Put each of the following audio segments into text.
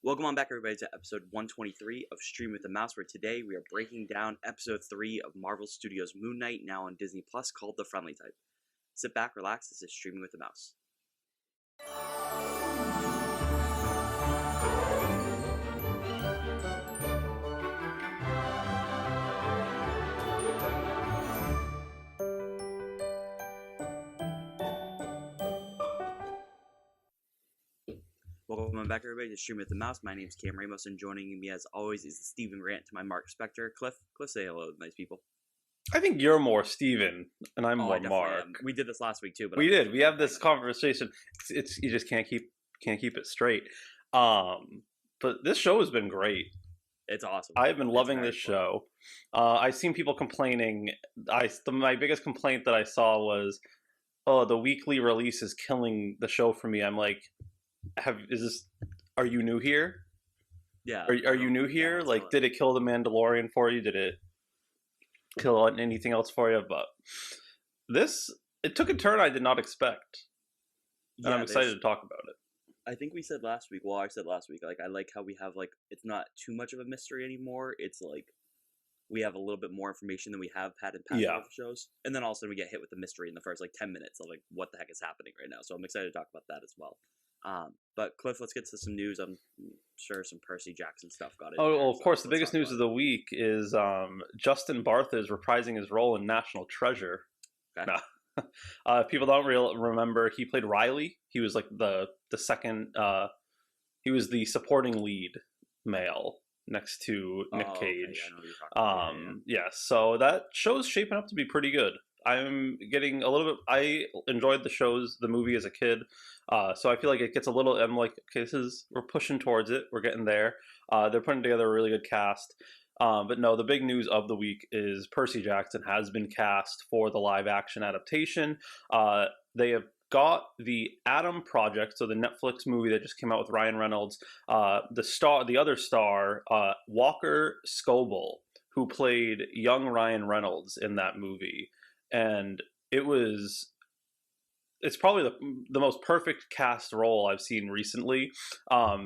Welcome on back, everybody, to episode 123 of Stream with the Mouse, where today we are breaking down episode 3 of Marvel Studios' Moon Knight, now on Disney Plus, called The Friendly Type. Sit back, relax, this is Streaming with the Mouse. Welcome back, everybody, to Stream with the Mouse. My name is Cam Ramos, and joining me, as always, is Stephen Grant to my Mark Spector. Cliff, say hello, nice people. I think you're more Steven, and I'm more Mark. We did this last week, too. But we did. We have this conversation. It's you just can't keep it straight. But this show has been great. It's awesome. I've been loving this show. I've seen people complaining. My biggest complaint that I saw was, "Oh, the weekly release is killing the show for me." I'm like, are you new here? Yeah. Are you new here? Like, did it kill the Mandalorian for you? Did it kill anything else for you? But it took a turn I did not expect. And I'm excited to talk about it. I think we said last week, I said last week, like, I like how we have, like, it's not too much of a mystery anymore. It's like, we have a little bit more information than we have had in past shows. And then all of a sudden we get hit with the mystery in the first, like, 10 minutes of, like, what the heck is happening right now. So I'm excited to talk about that as well. But Cliff, let's get to some news. I'm sure some Percy Jackson stuff got it. Of course, the biggest news of the week is Justin Barth is reprising his role in National Treasure. Okay. If people don't remember, he played Riley. He was like the second. He was the supporting lead male next to Nick Cage. Okay. Yeah, I know what you're talking about. So that show's shaping up to be pretty good. I'm getting a little bit. I enjoyed the movie as a kid, so I feel like it gets a little. I'm like, okay, we're pushing towards it. We're getting there. They're putting together a really good cast. But no, the big news of the week is Percy Jackson has been cast for the live action adaptation. They have got the Adam Project, so the Netflix movie that just came out with Ryan Reynolds. The other star, Walker Scobell, who played young Ryan Reynolds in that movie. And it's probably the most perfect cast role I've seen recently,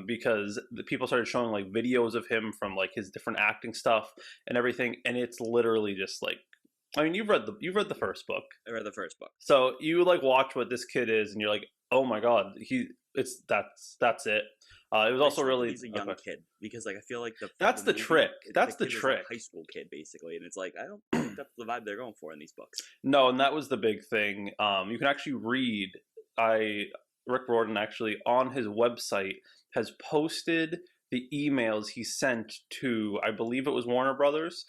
because the people started showing like videos of him from like his different acting stuff and everything, and it's literally just like, I mean, you've read the first book. I read the first book. So you like watch what this kid is, and you're like, oh my god, that's it. It was also really he's a young kid, because like I feel like that's the trick. That's the trick. Like a high school kid basically, and it's like I don't think that's the vibe they're going for in these books. No, and that was the big thing. You can actually read. Rick Riordan actually on his website has posted the emails he sent to, I believe it was Warner Brothers,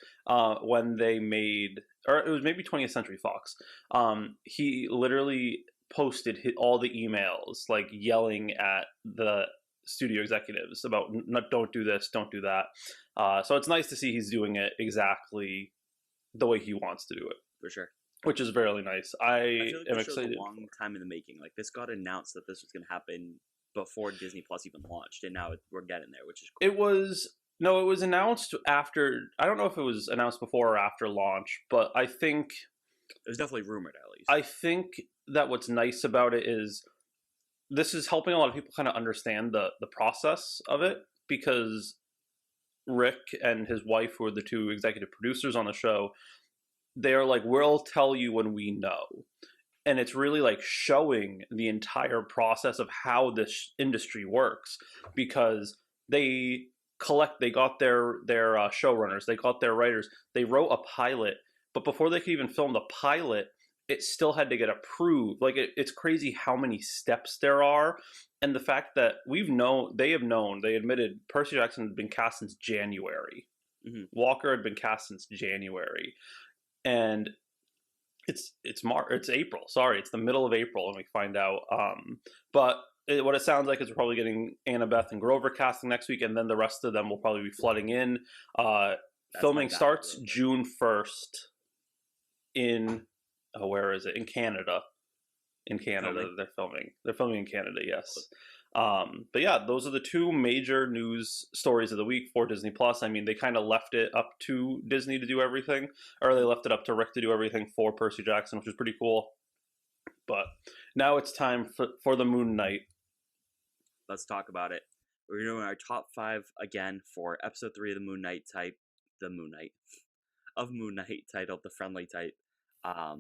when they made, or it was maybe 20th Century Fox. He literally posted all the emails, like yelling at the studio executives about don't do this, don't do that. So it's nice to see he's doing it exactly the way he wants to do it. For sure. Which is really nice. I feel like am this excited. A long time in the making. Like, this got announced that this was going to happen before Disney Plus even launched, and now we're getting there, which is cool. It was announced after. I don't know if it was announced before or after launch, but I think it was definitely rumored, at least. I think that what's nice about it is this is helping a lot of people kind of understand the process of it, because Rick and his wife, who are the two executive producers on the show, they're like, we'll tell you when we know. And it's really like showing the entire process of how this industry works, because they got their showrunners, they got their writers, they wrote a pilot, but before they could even film the pilot, it still had to get approved. Like, it's crazy how many steps there are. And the fact that they admitted Percy Jackson had been cast since January. Mm-hmm. Walker had been cast since January. And it's April. Sorry, it's the middle of April when we find out. But what it sounds like is we're probably getting Annabeth and Grover casting next week, and then the rest of them will probably be flooding in. Filming starts June 1st in... where is it? In Canada. In Canada, they're filming. They're filming in Canada, yes. But yeah, those are the two major news stories of the week for Disney Plus. I mean, they kind of left it up to Disney to do everything, or they left it up to Rick to do everything for Percy Jackson, which is pretty cool. But now it's time for the Moon Knight. Let's talk about it. We're doing our top 5 again for episode 3 of Moon Knight, titled The Friendly Type. A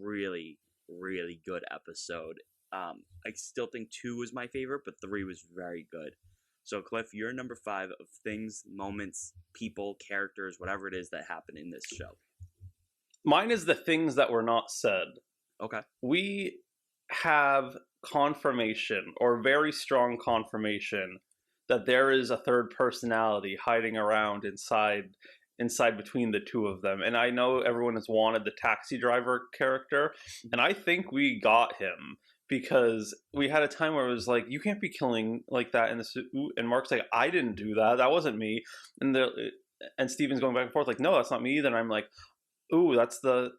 really, really good episode. I still think 2 was my favorite, but 3 was very good. So, Cliff, you're number 5 of things, moments, people, characters, whatever it is that happen in this show. Mine is the things that were not said. Okay. We have confirmation, or very strong confirmation, that there is a third personality hiding around inside between the two of them. And I know everyone has wanted the taxi driver character, and I think we got him, because we had a time where it was like, you can't be killing like that in the suit, and Mark's like, I didn't do that, that wasn't me, and Steven's going back and forth like, no, that's not me either. And I'm like, ooh, that's the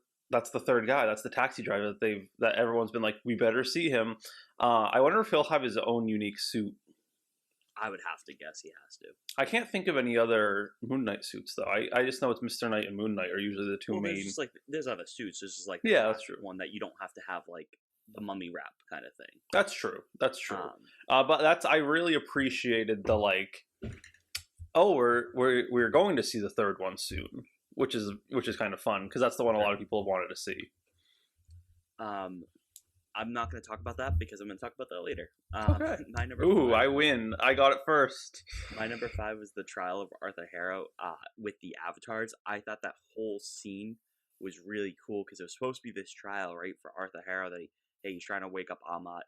third guy. That's the taxi driver that everyone's been like, we better see him. I wonder if he'll have his own unique suit. I would have to guess he has to. I can't think of any other Moon Knight suits though. I just know it's Mr. Knight and Moon Knight are usually the two main. Just like there's other suits. There's just like that's true. One that you don't have to have like the mummy wrap kind of thing. That's true. But I really appreciated the like, oh, we're going to see the third one soon. Which is kind of fun, because that's the one a lot of people have wanted to see. I'm not going to talk about that because I'm going to talk about that later. Okay. My number Ooh, 5, I win. I got it first. My number 5 was the trial of Arthur Harrow with the avatars. I thought that whole scene was really cool because it was supposed to be this trial, right, for Arthur Harrow, that he's trying to wake up Ammit.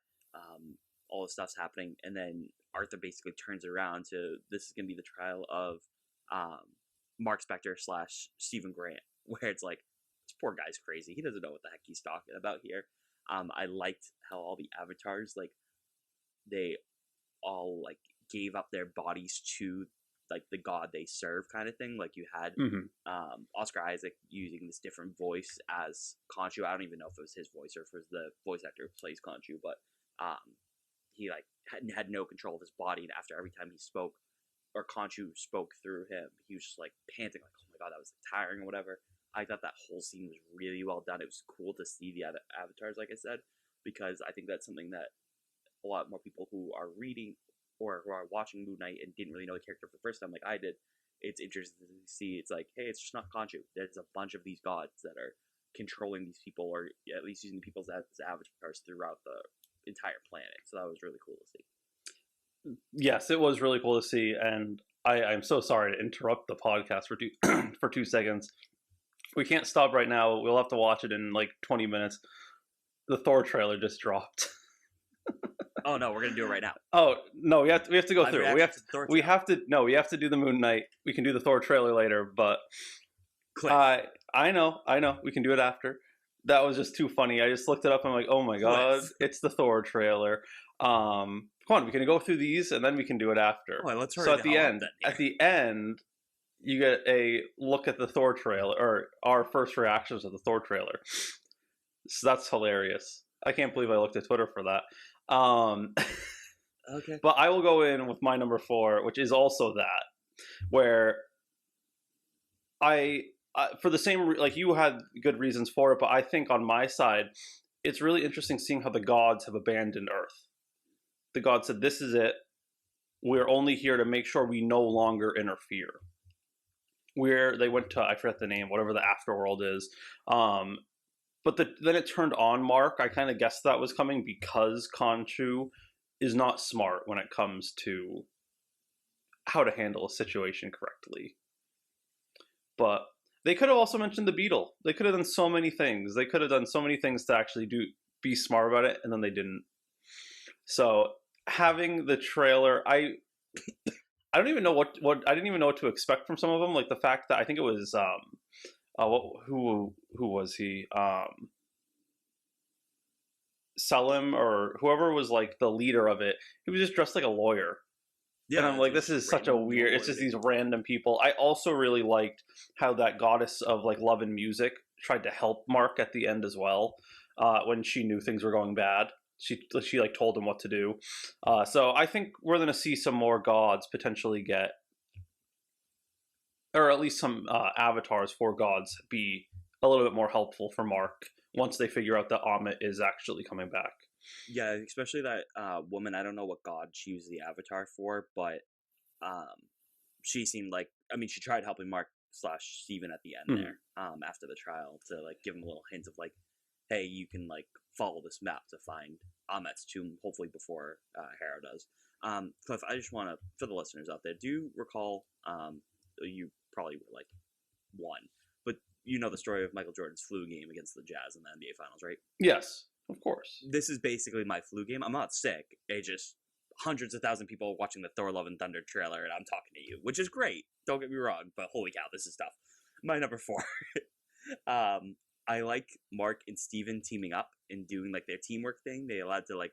All this stuff's happening, and then Arthur basically turns it around to, this is going to be the trial of Mark Spector / Stephen Grant, where it's like, this poor guy's crazy. He doesn't know what the heck he's talking about here. I liked how all the avatars, like, they all, like, gave up their bodies to, like, the god they serve kind of thing. Like, you had Oscar Isaac using this different voice as Khonshu. I don't even know if it was his voice or if it was the voice actor who plays Khonshu, but he, like, had no control of his body, and after every time he spoke, or Khonshu spoke through him, he was just like panting, like, oh my god, that was tiring or whatever. I thought that whole scene was really well done. It was cool to see the avatars, like I said, because I think that's something that a lot more people who are reading or who are watching Moon Knight and didn't really know the character for the first time, like I did, it's interesting to see. It's like, hey, it's just not Khonshu. There's a bunch of these gods that are controlling these people, or at least using the people as avatars throughout the entire planet. So that was really cool to see. Yes, it was really cool to see, and I'm so sorry to interrupt the podcast for for 2 seconds. We can't stop right now. We'll have to watch it in like 20 minutes. The Thor trailer just dropped. Oh no, we're gonna do it right now. Oh no, we have to go through. We have to do the Moon Knight. We can do the Thor trailer later, but I know. We can do it after. That was just too funny. I just looked it up and I'm like, oh my god, it's the Thor trailer. Come on, we can go through these and then we can do it after. Oh, let's hurry. So at the end, you get a look at the Thor trailer, or our first reactions of the Thor trailer. So that's hilarious. I can't believe I looked at Twitter for that. Okay. But I will go in with my number 4, which is also that, where I for the same, like, you had good reasons for it, but I think on my side, it's really interesting seeing how the gods have abandoned Earth. The gods said, this is it. We're only here to make sure we no longer interfere. Where they went to, I forget the name, whatever the afterworld is. But then it turned on Mark. I kind of guessed that was coming because Khonshu is not smart when it comes to how to handle a situation correctly. But they could have also mentioned the Beetle. They could have done so many things. They could have done so many things to actually be smart about it, and then they didn't. So having the trailer, I don't even know what I didn't even know what to expect from some of them. Like the fact that I think it was who was he? Selim or whoever was like the leader of it. He was just dressed like a lawyer. Yeah, and I'm like, this is such a weird. It's just these random people. I also really liked how that goddess of like love and music tried to help Mark at the end as well. When she knew things were going bad, she like told him what to do. So I think we're gonna see some more gods potentially get, or at least some avatars for gods be a little bit more helpful for Mark once they figure out that Ammit is actually coming back. Yeah, especially that woman. I don't know what god she was the avatar for, but um, she seemed like, I mean, she tried helping Mark slash Steven at the end there, after the trial, to like give him a little hint of like, hey, you can like follow this map to find Ahmet's tomb, hopefully before Harrow does. Cliff, I just want to, for the listeners out there, do you recall, you probably were like one, but you know the story of Michael Jordan's flu game against the Jazz in the NBA Finals, right? Yes, of course. This is basically my flu game. I'm not sick. It just hundreds of thousand people watching the Thor: Love and Thunder trailer, and I'm talking to you, which is great. Don't get me wrong, but holy cow, this is tough. My number 4. I like Mark and Steven teaming up and doing like their teamwork thing. They allowed to like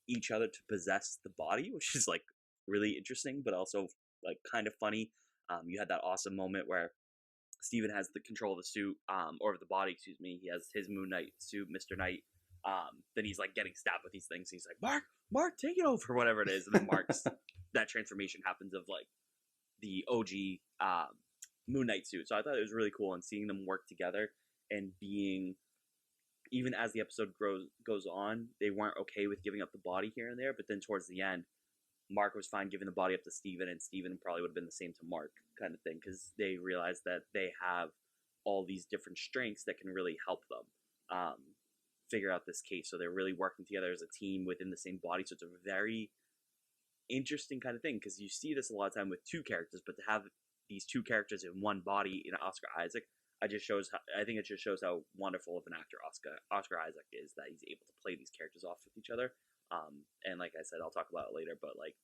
each other to possess the body, which is like really interesting, but also like kind of funny. You had that awesome moment where Steven has the control of the suit, or of the body, excuse me. He has his Moon Knight suit, Mr. Knight. Then he's like getting stabbed with these things. He's like, Mark, take it over, whatever it is. And then Mark's that transformation happens of like the OG Moon Knight suit. So I thought it was really cool, and seeing them work together and being, even as the episode goes on, they weren't okay with giving up the body here and there. But then towards the end, Mark was fine giving the body up to Steven, and Steven probably would have been the same to Mark, kind of thing, because they realized that they have all these different strengths that can really help them figure out this case. So they're really working together as a team within the same body. So it's a very interesting kind of thing, because you see this a lot of time with two characters, but to have these two characters in one body in Oscar Isaac, I think it just shows how wonderful of an actor Oscar Isaac is, that he's able to play these characters off with each other. And like I said, I'll talk about it later, but like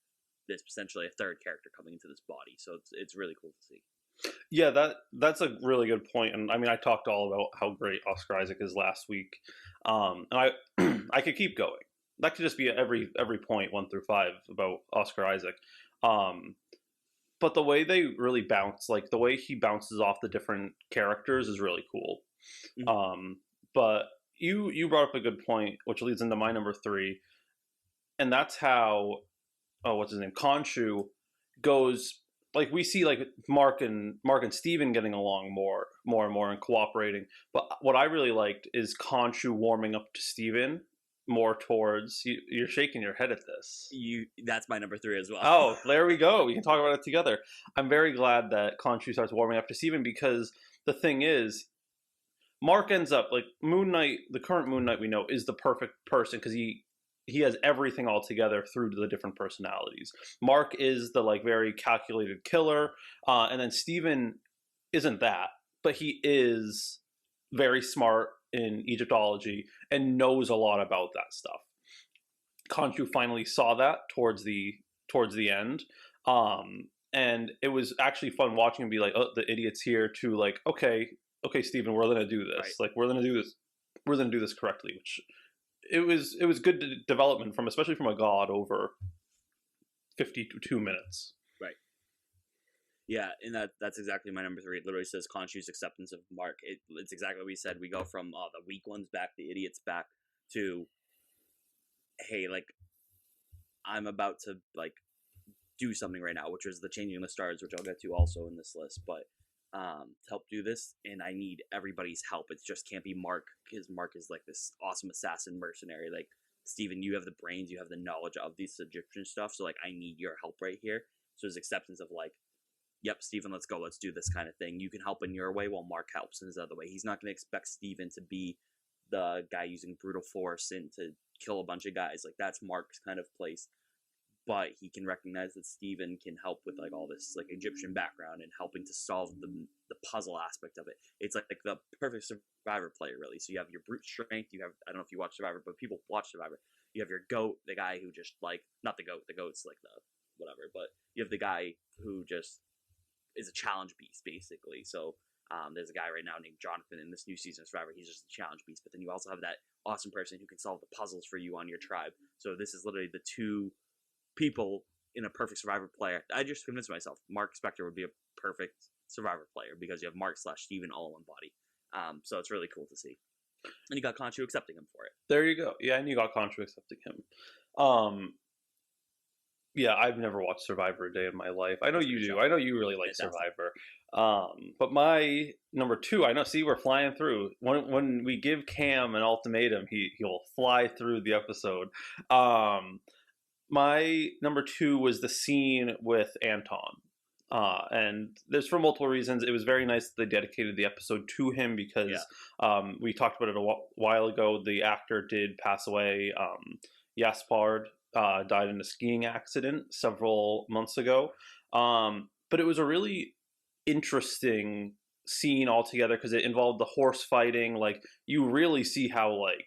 there's potentially a third character coming into this body, so it's really cool to see. Yeah, that's a really good point, and I mean, I talked all about how great Oscar Isaac is last week, and I I could keep going. That could just be every point 1 through 5 about Oscar Isaac, but the way they really bounce, like the way he bounces off the different characters, is really cool. Mm-hmm. But you brought up a good point, which leads into my number 3, and that's how what's his name, Khonshu goes. Like we see like Mark and Steven getting along more and more and cooperating. But what I really liked is Khonshu warming up to Steven more towards, you're shaking your head at this. That's my number 3 as well. Oh, there we go. We can talk about it together. I'm very glad that Khonshu starts warming up to Steven, because the thing is, Mark ends up like Moon Knight, the current Moon Knight we know, is the perfect person because he has everything all together through the different personalities. Mark is the like very calculated killer, and then Steven isn't that, but he is very smart in Egyptology and knows a lot about that stuff. Khonshu finally saw that towards the end, and it was actually fun watching him be like, "Oh, the idiot's here," to like, okay, Steven, we're gonna do this. Right. Like, we're gonna do this correctly, which. It was good development especially from a god over 52 minutes. Right. Yeah, and that's exactly my number 3. It literally says Khonshu's acceptance of Mark. It's exactly what we said. We go from the weak ones back, the idiots back, to, hey, like, I'm about to like do something right now, which was the changing the stars, which I'll get to also in this list, but to help do this, and I need everybody's help. It just can't be Mark, because Mark is like this awesome assassin mercenary. Like, Steven, you have the brains, you have the knowledge of this Egyptian stuff, so like I need your help right here. So his acceptance of like, yep, Steven, let's go, let's do this kind of thing. You can help in your way while Mark helps in his other way. He's not going to expect Steven to be the guy using brutal force and to kill a bunch of guys. Like, that's Mark's kind of place. But he can recognize that Steven can help with like all this like Egyptian background and helping to solve the puzzle aspect of it. It's like the perfect Survivor player, really. So you have your brute strength. You have, I don't know if you watch Survivor, but people watch Survivor. You have your goat, the guy who just like, not the goat. The goat's like the whatever, but you have the guy who just is a challenge beast, basically. So there's a guy right now named Jonathan in this new season of Survivor. He's just a challenge beast. But then you also have that awesome person who can solve the puzzles for you on your tribe. So this is literally the two people in a perfect Survivor player. I just convinced myself Mark Spector would be a perfect Survivor player, because you have Mark / Steven all in one body. So it's really cool to see. And you got Khonshu accepting him for it. There you go. Yeah, and you got Khonshu accepting him. Yeah, I've never watched Survivor a day in my life. I know you do. I know you really like Fantastic. Survivor. But my number two, I know. See, we're flying through. When we give Cam an ultimatum, he'll fly through the episode. My number two was the scene with Anton. And there's for multiple reasons. It was very nice that they dedicated the episode to him because we talked about it a while ago. The actor did pass away. Jaspard died in a skiing accident several months ago. But it was a really interesting scene altogether because it involved the horse fighting. Like, you really see how, like,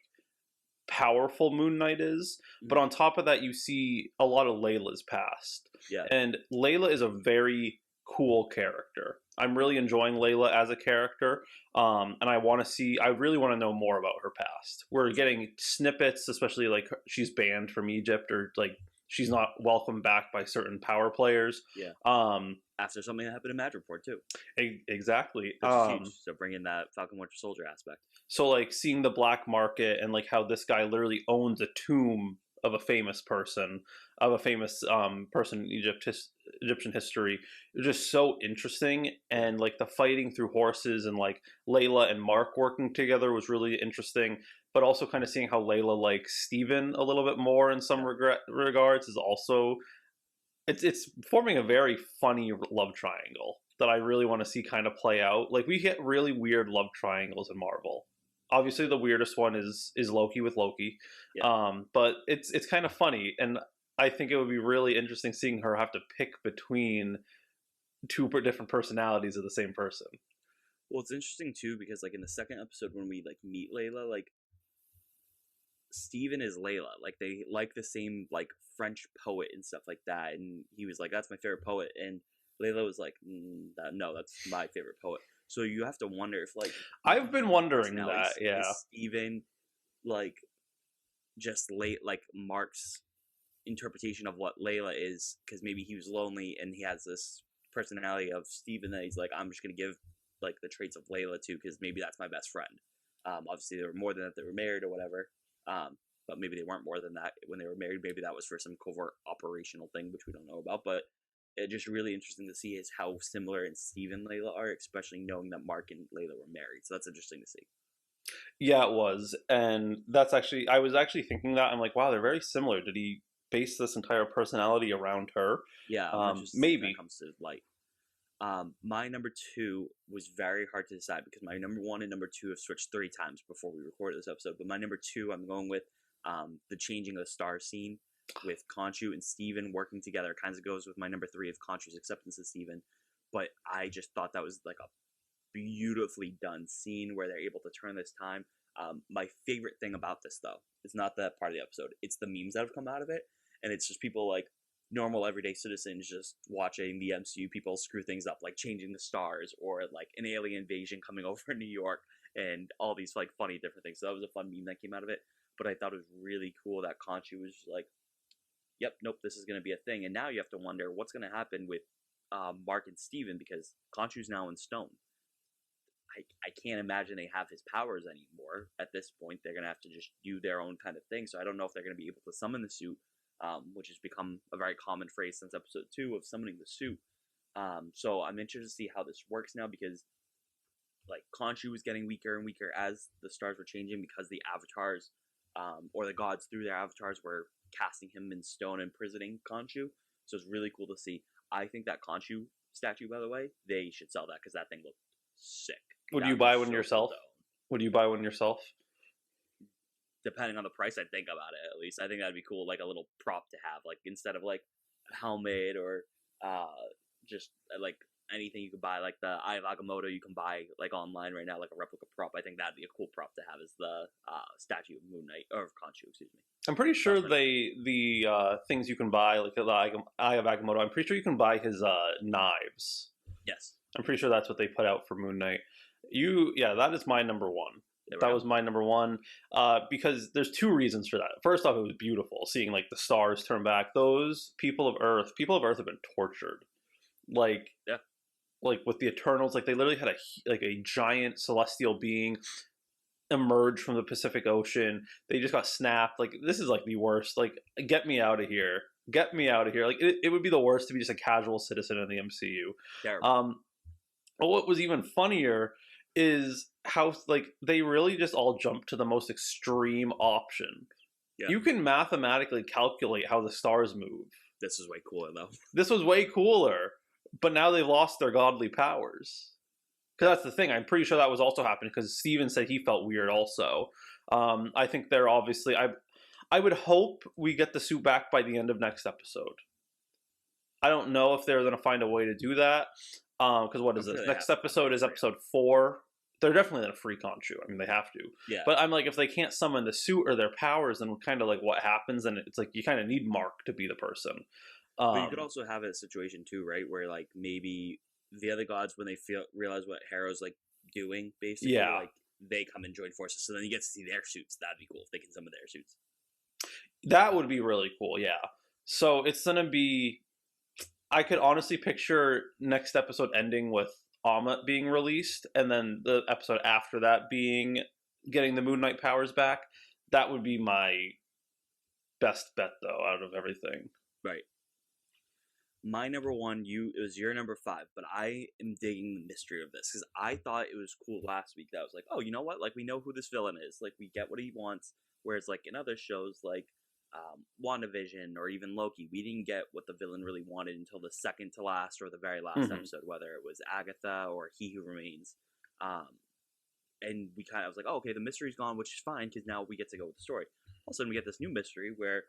powerful Moon Knight is, but on top of that, you see a lot of Layla's past. Yeah. And Layla is a very cool character. I'm really enjoying Layla as a character, and I really want to know more about her past. We're getting snippets, especially like she's banned from Egypt, or like she's not welcomed back by certain power players. Yeah. After something that happened in Madripoor too. Exactly. Which is huge. So bring in that Falcon Winter Soldier aspect. So like seeing the black market and like how this guy literally owns a tomb of a famous person, in Egyptian history, it's just so interesting. And like the fighting through horses and like Layla and Mark working together was really interesting. But also kind of seeing how Layla likes Steven a little bit more in some regards is also it's forming a very funny love triangle that I really want to see kind of play out. Like, we get really weird love triangles in Marvel. Obviously, the weirdest one is Loki with Loki, but it's kind of funny, and I think it would be really interesting seeing her have to pick between two different personalities of the same person. Well, it's interesting too because like in the second episode when we like meet Layla, like Steven is Layla. Like, they like the same like French poet and stuff like that, and he was like, "That's my favorite poet," and Layla was like, "No, that's my favorite poet." So you have to wonder if like I've been wondering that, is Steven like just like Mark's interpretation of what Layla is, because maybe he was lonely and he has this personality of Steven that he's like, I'm just gonna give like the traits of Layla to because maybe that's my best friend. Obviously they were more than that, they were married or whatever. But maybe they weren't more than that when they were married. Maybe that was for some covert operational thing, which we don't know about. But it's just really interesting to see is how similar Steve and Layla are, especially knowing that Mark and Layla were married. So that's interesting to see. Yeah, it was. And that's actually, I was actually thinking that. I'm like, wow, they're very similar. Did he base this entire personality around her? Yeah, maybe that comes to light. My number two was very hard to decide because my number one and number two have switched 3 times before we recorded this episode. But my number two, I'm going with the changing of the star scene with Khonshu and Steven working together. Kind of goes with my number 3 of Khonshu's acceptance of Steven. But I just thought that was like a beautifully done scene where they're able to turn this time. My favorite thing about this, though, is not that part of the episode. It's the memes that have come out of it. And it's just people like normal everyday citizens just watching the MCU people screw things up, like changing the stars or like an alien invasion coming over in New York and all these like funny different things. So that was a fun meme that came out of it. But I thought it was really cool that Khonshu was like, yep, nope, this is going to be a thing. And now you have to wonder what's going to happen with Mark and Steven because Khonshu's now in stone. I can't imagine they have his powers anymore. At this point, they're going to have to just do their own kind of thing. So I don't know if they're going to be able to summon the suit, which has become a very common phrase since episode 2 of summoning the suit. So I'm interested to see how this works now because like Khonshu was getting weaker and weaker as the stars were changing because the avatars or the gods through their avatars were casting him in stone and imprisoning Khonshu. So it's really cool to see. I think that Khonshu statue, by the way, they should sell that because that thing looked sick. Would you buy one yourself? Would you buy one yourself? Depending on the price, I'd think about it at least. I think that'd be cool, like a little prop to have, like instead of like a helmet or just like anything you could buy, like the Eye of Agamotto you can buy like online right now, like a replica prop. I think that'd be a cool prop to have as the statue of Moon Knight or of Khonshu, excuse me. I'm pretty sure the things you can buy, like the Eye of Agamotto, I'm pretty sure you can buy his knives. Yes, I'm pretty sure that's what they put out for Moon Knight. That is my number one. That was my number one because there's 2 reasons for that. First off, it was beautiful seeing like the stars turn back. Those people of Earth have been tortured, like with the Eternals. Like they literally had a giant celestial being emerge from the Pacific Ocean. They just got snapped. Like this is like the worst. Like get me out of here. Get me out of here. Like, it would be the worst to be just a casual citizen in the MCU. Terrible. But what was even funnier is how, like, they really just all jumped to the most extreme option. Yeah. You can mathematically calculate how the stars move. This is way cooler, though. This was way cooler, but now they've lost their godly powers. Because that's the thing. I'm pretty sure that was also happening because Steven said he felt weird also. I think they're obviously... I would hope we get the suit back by the end of next episode. I don't know if they're going to find a way to do that. Because what is this? Next episode is episode 4. They're definitely in a free con shoot. I mean, they have to. Yeah. But I'm like, if they can't summon the suit or their powers, then kind of like what happens? And it's like you kind of need Mark to be the person. But you could also have a situation too, right, where like maybe the other gods, when they realize what Harrow's like doing, basically, like they come and join forces. So then you get to see their suits. That'd be cool if they can summon their suits. That would be really cool. Yeah. So it's gonna be. I could honestly picture next episode ending with Ammit being released, and then the episode after that being getting the Moon Knight powers back. That would be my best bet, though, out of everything. Right. My number 1, it was your number 5, but I am digging the mystery of this because I thought it was cool last week that I was like, oh, you know what? Like, we know who this villain is. Like, we get what he wants. Whereas, like, in other shows, like WandaVision or even Loki, we didn't get what the villain really wanted until the second to last or the very last episode, whether it was Agatha or He Who Remains. And I was like, oh, okay, the mystery's gone, which is fine because now we get to go with the story. All of a sudden, we get this new mystery where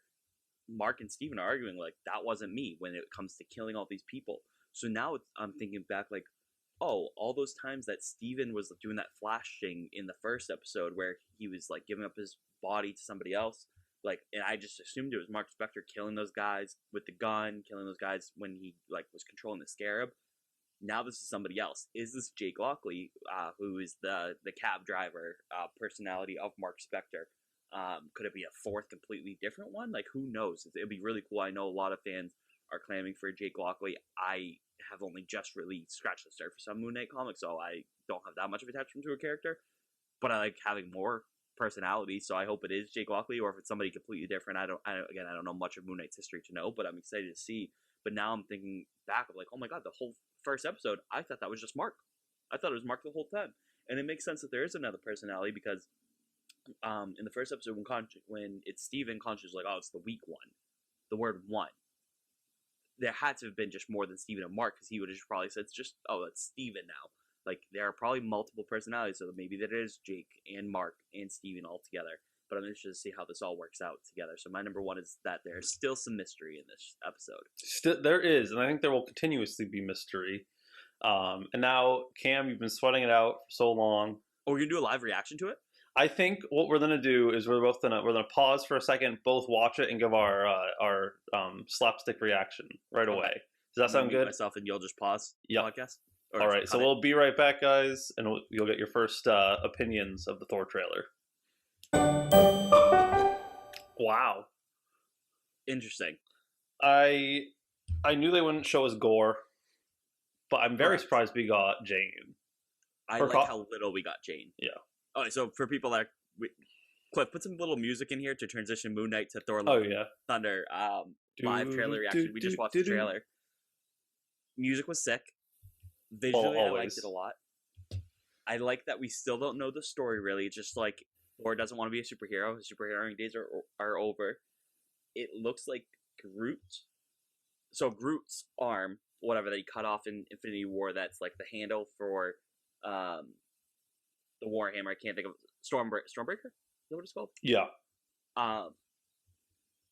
Mark and Steven are arguing like that wasn't me when it comes to killing all these people. So now I'm thinking back like, oh, all those times that Steven was doing that flash thing in the first episode where he was like giving up his body to somebody else, like, and I just assumed it was Mark Spector killing those guys with the gun, killing those guys when he like was controlling the Scarab. Now this is somebody else. Is this Jake Lockley, who is the cab driver personality of Mark Spector? Could it be a fourth completely different one? Like, who knows? It'd be really cool. I know a lot of fans are claiming for Jake Lockley. I have only just really scratched the surface on Moon Knight comics, so I don't have that much of attachment to a character. But I like having more personality, so I hope it is Jake Lockley, or if it's somebody completely different. I don't know much of Moon Knight's history to know, but I'm excited to see. But now I'm thinking back of like, oh my god, the whole first episode, I thought that was just Mark. I thought it was Mark the whole time. And it makes sense that there is another personality because in the first episode when it's Steven, Conchu's like, oh, it's the weak one. The word one. There had to have been just more than Steven and Mark because he would have probably said, it's just, oh, it's Steven now. Like, there are probably multiple personalities, so maybe that is Jake and Mark and Steven all together. But I'm interested to see how this all works out together. So my number 1 is that there's still some mystery in this episode. There is, and I think there will continuously be mystery. And now, Cam, you've been sweating it out for so long. Oh, we're going to do a live reaction to it? I think what we're gonna do is we're gonna pause for a second, both watch it and give our slapstick reaction right away. Does that sound good? Myself and you'll just pause. Yeah. Podcast. All right. So we'll be right back, guys, and you'll get your first opinions of the Thor trailer. Wow. Interesting. I knew they wouldn't show us gore, but I'm very surprised we got Jane. I like how little we got Jane. Yeah. All right, so for people that Cliff, put some little music in here to transition Moon Knight to Thor: Love and Thunder live trailer reaction. We just watched the trailer. Music was sick. Visually, I liked it a lot. I like that we still don't know the story really. It's just like Thor doesn't want to be a superhero. His superheroing days are over. It looks like Groot. So Groot's arm, whatever that he cut off in Infinity War, that's like the handle for the Warhammer. I can't think of Stormbreaker. Is that what it's called? Yeah.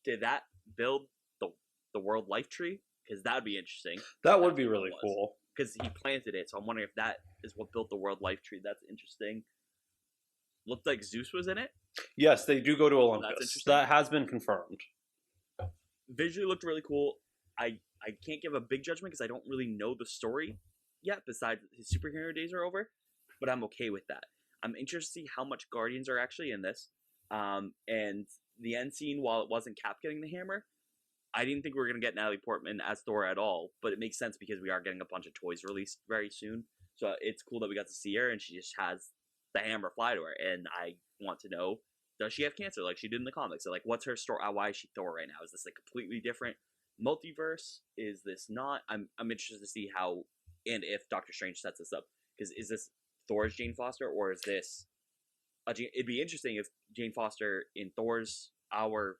Did that build the world life tree? Because that would be interesting. That would be really cool. Because he planted it, so I'm wondering if that is what built the world life tree. That's interesting. Looked like Zeus was in it. Yes, they do go to Olympus. That's interesting. That has been confirmed. Visually looked really cool. I can't give a big judgment because I don't really know the story yet, besides his superhero days are over, but I'm okay with that. I'm interested to see how much Guardians are actually in this. And the end scene, while it wasn't Cap getting the hammer, I didn't think we were going to get Natalie Portman as Thor at all, but it makes sense because we are getting a bunch of toys released very soon. So it's cool that we got to see her, and she just has the hammer fly to her. And I want to know, does she have cancer like she did in the comics? So, like, what's her story? Why is she Thor right now? Is this, like, completely different? multiverse? Is this not? I'm interested to see how and if Doctor Strange sets this up. Because is this Thor's Jane Foster, or is this it'd be interesting if Jane Foster in Thor's our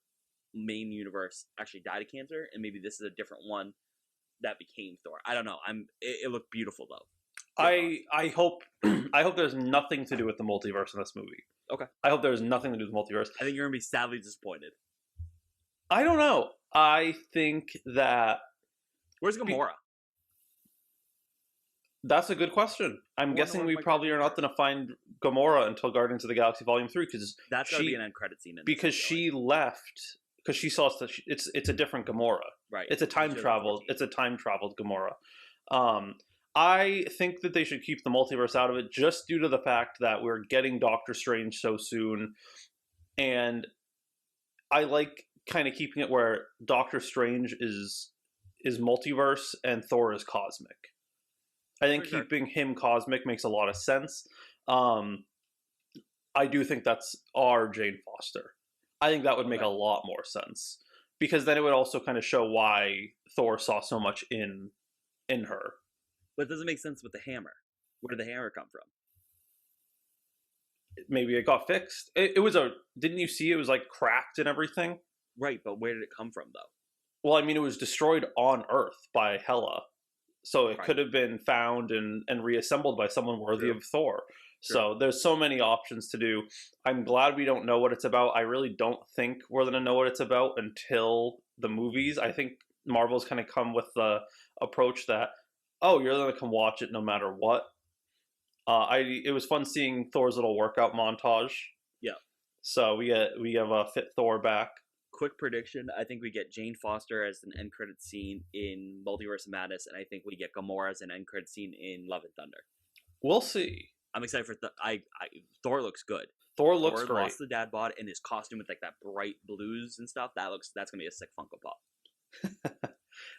main universe actually died of cancer, and maybe this is a different one that became Thor. I don't know. It looked beautiful though. I hope there's nothing to do with the multiverse in this movie. Okay. I hope there's nothing to do with the multiverse. I think you're gonna be sadly disappointed. I don't know. I think that where's Gamora? That's a good question. I'm guessing we probably are not going to find Gamora until Guardians of the Galaxy Volume 3 because that's going to be an end credit scene. Because she left because she saw it's a different Gamora. Right. It's a time traveled Gamora. I think that they should keep the multiverse out of it just due to the fact that we're getting Doctor Strange so soon, and I like kind of keeping it where Doctor Strange is multiverse and Thor is cosmic. I think keeping him cosmic makes a lot of sense. I do think that's our Jane Foster. I think that would make a lot more sense because then it would also kind of show why Thor saw so much in her. But it doesn't make sense with the hammer. Where did the hammer come from? Maybe it got fixed. It was didn't you see it was like cracked and everything? Right, but where did it come from though? Well, I mean, it was destroyed on Earth by Hela. So it could have been found and reassembled by someone worthy of Thor. So there's so many options to do. I'm glad we don't know what it's about. I really don't think we're going to know what it's about until the movies. I think Marvel's kind of come with the approach that, oh, you're going to come watch it no matter what. It was fun seeing Thor's little workout montage. Yeah. So we have a fit Thor back. Quick prediction, I think we get Jane Foster as an end credit scene in Multiverse of Madness, and I think we get Gamora as an end credit scene in Love and Thunder. We'll see. I'm excited for Thor looks good. Thor looks great. Lost the dad bod, and his costume with like that bright blues and stuff. That's gonna be a sick Funko Pop.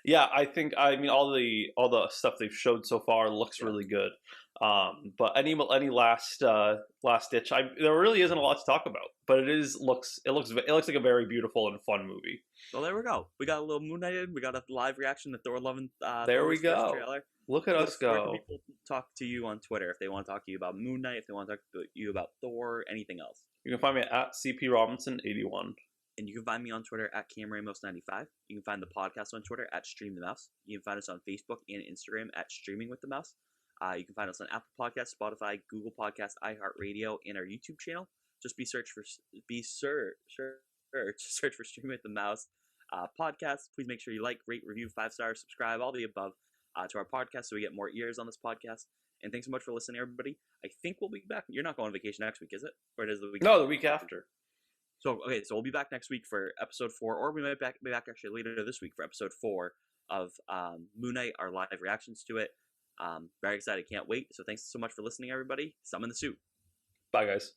Yeah, I mean all the stuff they've showed so far looks really good. But any last ditch, there really isn't a lot to talk about. But it looks like a very beautiful and fun movie. Well, there we go. We got a little Moon Knight. We got a live reaction to Thor: Love and there we go. Trailer. Look at us go. Where can people talk to you on Twitter if they want to talk to you about Moon Knight, if they want to talk to you about Thor, anything else? You can find me at CPRobinson81. And you can find me on Twitter at CamRamos95. You can find the podcast on Twitter at Stream the Mouse. You can find us on Facebook and Instagram at Streaming with the Mouse. You can find us on Apple Podcasts, Spotify, Google Podcasts, iHeartRadio, and our YouTube channel. Just search for Streaming with the Mouse podcast. Please make sure you like, rate, review, 5 stars, subscribe, all the above to our podcast so we get more ears on this podcast. And thanks so much for listening, everybody. I think we'll be back. You're not going on vacation next week, is it? Or is it the week? No, the week after. So we'll be back next week for episode 4, or we might be back actually later this week for episode 4 of Moon Knight, our live reactions to it. Very excited, can't wait. So thanks so much for listening, everybody. Summon the suit. Bye, guys.